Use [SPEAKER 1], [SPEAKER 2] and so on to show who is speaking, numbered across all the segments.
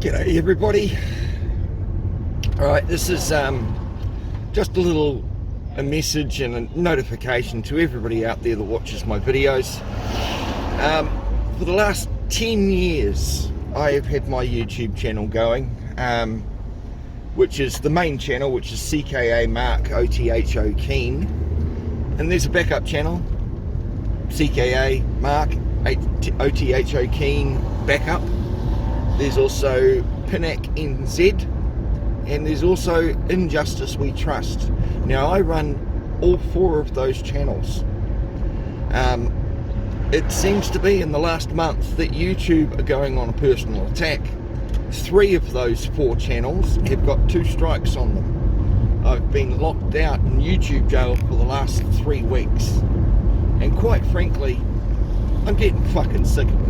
[SPEAKER 1] G'day everybody. Alright, this is just a message and a notification to everybody out there that watches my videos. For the last 10 years I have had my YouTube channel going, which is the main channel, which is CKA Mark OTHO Keen, and there's a backup channel, CKA Mark OTHO Keen Backup. There's also PINAC NZ, and there's also Injustice We Trust. Now I run all 4 of those channels. It seems to be in the last month that YouTube are going on a personal attack. 3 of those 4 channels have got 2 strikes on them. I've been locked out in YouTube jail for the last 3 weeks, and quite frankly I'm getting fucking sick of it.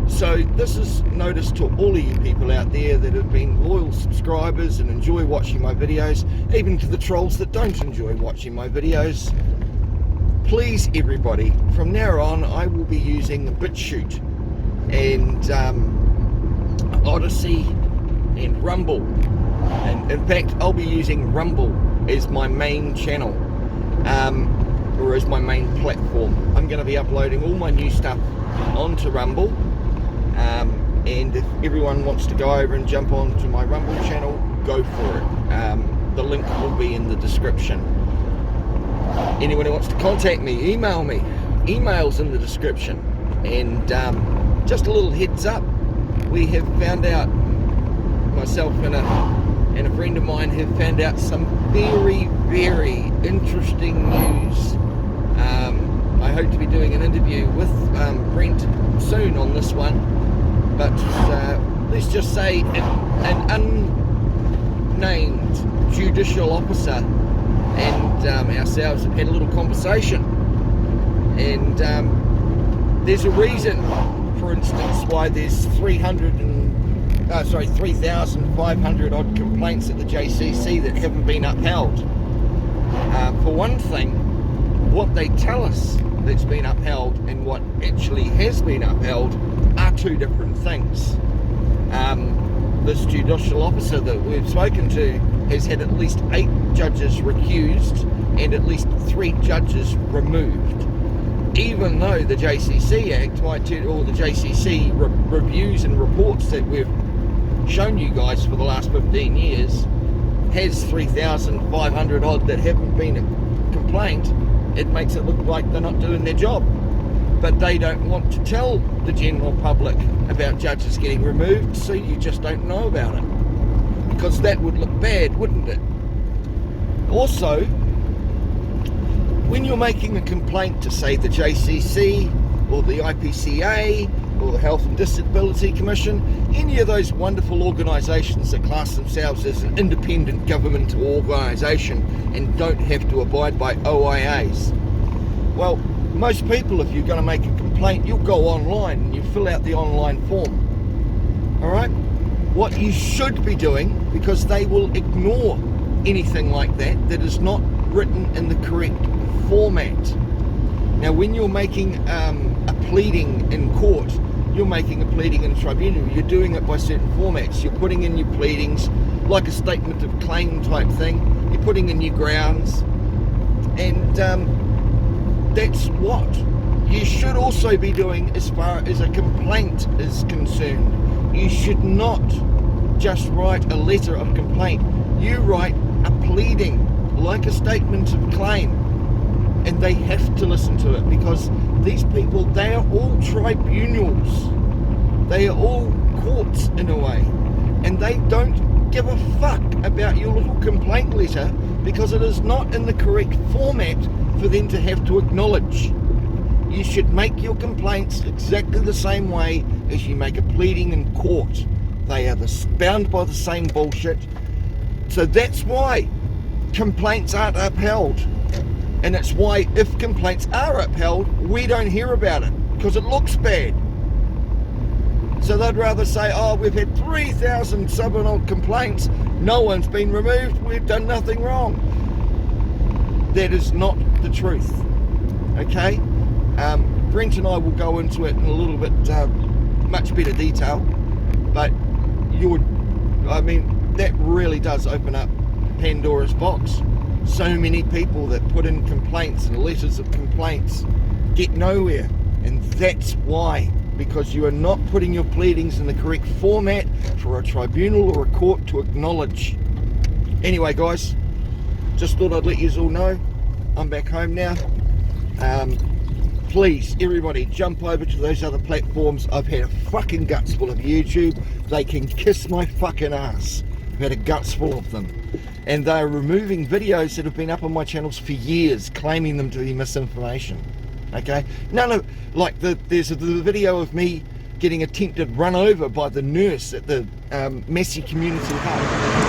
[SPEAKER 1] So this is notice to all of you people out there that have been loyal subscribers and enjoy watching my videos, even to the trolls that don't enjoy watching my videos. Please everybody, from now on I will be using BitChute and Odyssey and Rumble, and in fact I'll be using Rumble as my main channel, or as my main platform. I'm going to be uploading all my new stuff onto Rumble. And if everyone wants to go over and jump onto my Rumble channel, go for it. The link will be in the description. Anyone who wants to contact me, email me. Email's in the description. And just a little heads up, we have found out, myself and a friend of mine have found out some very, very interesting news. I hope to be doing an interview with Brent soon on this one, but let's just say an unnamed judicial officer and ourselves have had a little conversation, and there's a reason, for instance, why there's 3,500 odd complaints at the JCC that haven't been upheld. For one thing, what they tell us that's been upheld and what actually has been upheld are 2 different things. This judicial officer that we've spoken to has had at least 8 judges recused and at least 3 judges removed, even though the JCC Act, or the JCC reviews and reports that we've shown you guys for the last 15 years has 3,500 odd that haven't been complained. It makes it look like they're not doing their job, but they don't want to tell the general public about judges getting removed, so you just don't know about it, because that would look bad, wouldn't it? Also, when you're making a complaint to, say, the JCC or the IPCA or the Health and Disability Commission, any of those wonderful organisations that class themselves as an independent governmental organisation and don't have to abide by OIAs. Well, most people, if you're going to make a complaint, you'll go online and you fill out the online form. Alright? What you should be doing, because they will ignore anything like that is not written in the correct format. Now, when you're making a pleading in court, you're making a pleading in a tribunal, you're doing it by certain formats. You're putting in your pleadings like a statement of claim type thing, you're putting in your grounds, and that's what you should also be doing as far as a complaint is concerned. You should not just write a letter of complaint. You write a pleading, like a statement of claim, and they have to listen to it, because these people, they are all tribunals, they are all courts in a way, and they don't give a fuck about your little complaint letter, because it is not in the correct format for them to have to acknowledge. You should make your complaints exactly the same way as you make a pleading in court. They are bound by the same bullshit. So that's why complaints aren't upheld. And it's why if complaints are upheld, we don't hear about it, because it looks bad. So they'd rather say, oh, we've had 3,000 some-odd complaints, no one's been removed, we've done nothing wrong. That is not the truth, okay? Brent and I will go into it in a little bit much better detail, but that really does open up Pandora's box. So many people that put in complaints and letters of complaints get nowhere, and that's why, because you are not putting your pleadings in the correct format for a tribunal or a court to acknowledge. Anyway guys, just thought I'd let you all know I'm back home now. Please, everybody, jump over to those other platforms. I've had a fucking guts full of YouTube. They can kiss my fucking ass. I've had a guts full of them. And they're removing videos that have been up on my channels for years, claiming them to be misinformation. Okay? None of, like, there's the video of me getting attempted run over by the nurse at the Massey Community Hub.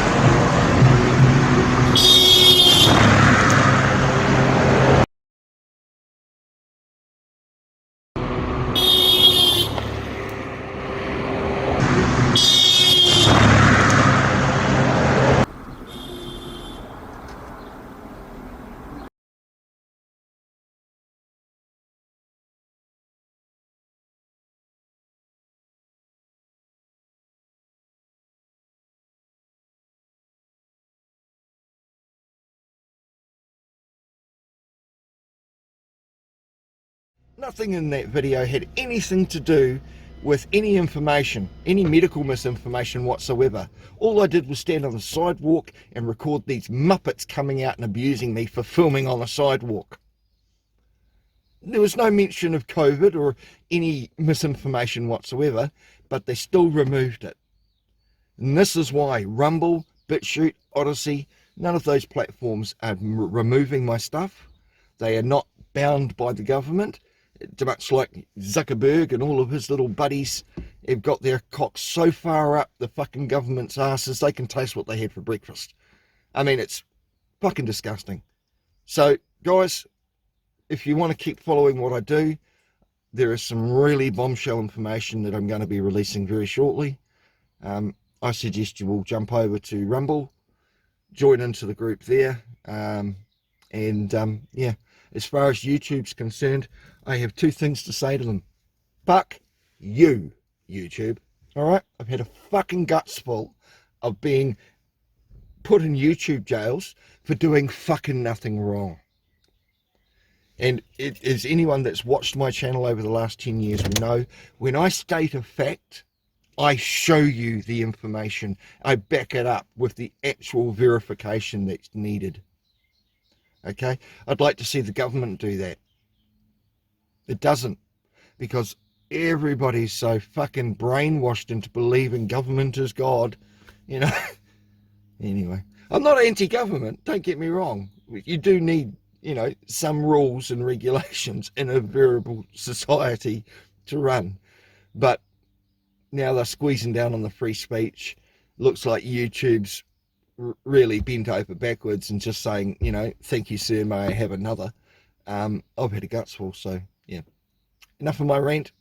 [SPEAKER 1] Nothing in that video had anything to do with any information, any medical misinformation whatsoever. All I did was stand on the sidewalk and record these muppets coming out and abusing me for filming on the sidewalk. There was no mention of COVID or any misinformation whatsoever, but they still removed it. And this is why Rumble, BitChute, Odyssey, none of those platforms are removing my stuff. They are not bound by the government. Much like Zuckerberg and all of his little buddies have got their cocks so far up the fucking government's asses they can taste what they had for breakfast. I mean, it's fucking disgusting. So guys, if you want to keep following what I do, there is some really bombshell information that I'm going to be releasing very shortly. I suggest you all jump over to Rumble, join into the group there, yeah, as far as YouTube's concerned, I have two things to say to them. Fuck you, YouTube. Alright? I've had a fucking guts full of being put in YouTube jails for doing fucking nothing wrong. And it is anyone that's watched my channel over the last 10 years will know, when I state a fact, I show you the information. I back it up with the actual verification that's needed. Okay? I'd like to see the government do that. It doesn't, because everybody's so fucking brainwashed into believing government is God, you know. Anyway, I'm not anti-government, don't get me wrong. You do need, you know, some rules and regulations in a variable society to run. But now they're squeezing down on the free speech. Looks like YouTube's really bent over backwards and just saying, you know, thank you sir, may I have another. I've had a guts full, so yeah, enough of my rant.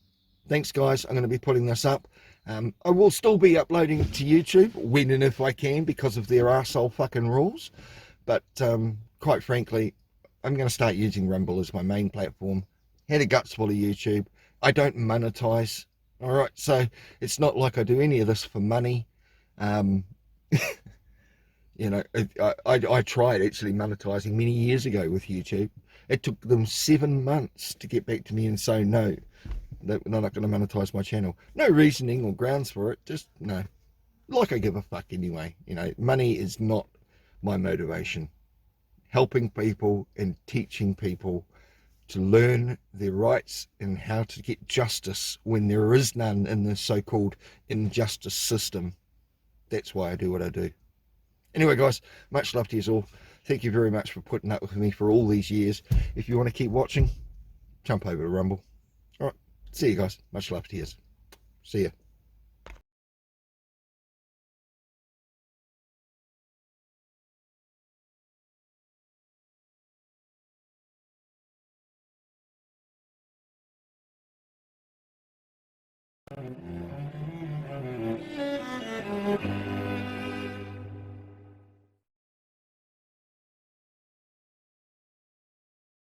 [SPEAKER 1] Thanks guys, I'm going to be putting this up. I will still be uploading to YouTube when and if I can, because of their arsehole fucking rules, but quite frankly I'm going to start using Rumble as my main platform. Had a guts full of YouTube. I don't monetize, alright, so it's not like I do any of this for money. You know, I tried actually monetizing many years ago with YouTube. It took them 7 months to get back to me and say no, they're not going to monetize my channel. No reasoning or grounds for it, just no. Like I give a fuck anyway. You know, money is not my motivation. Helping people and teaching people to learn their rights and how to get justice when there is none in the so-called injustice system. That's why I do what I do. Anyway guys, much love to you all. Thank you very much for putting up with me for all these years. If you want to keep watching, jump over to Rumble. All right, see you guys. Much love, tears. See ya.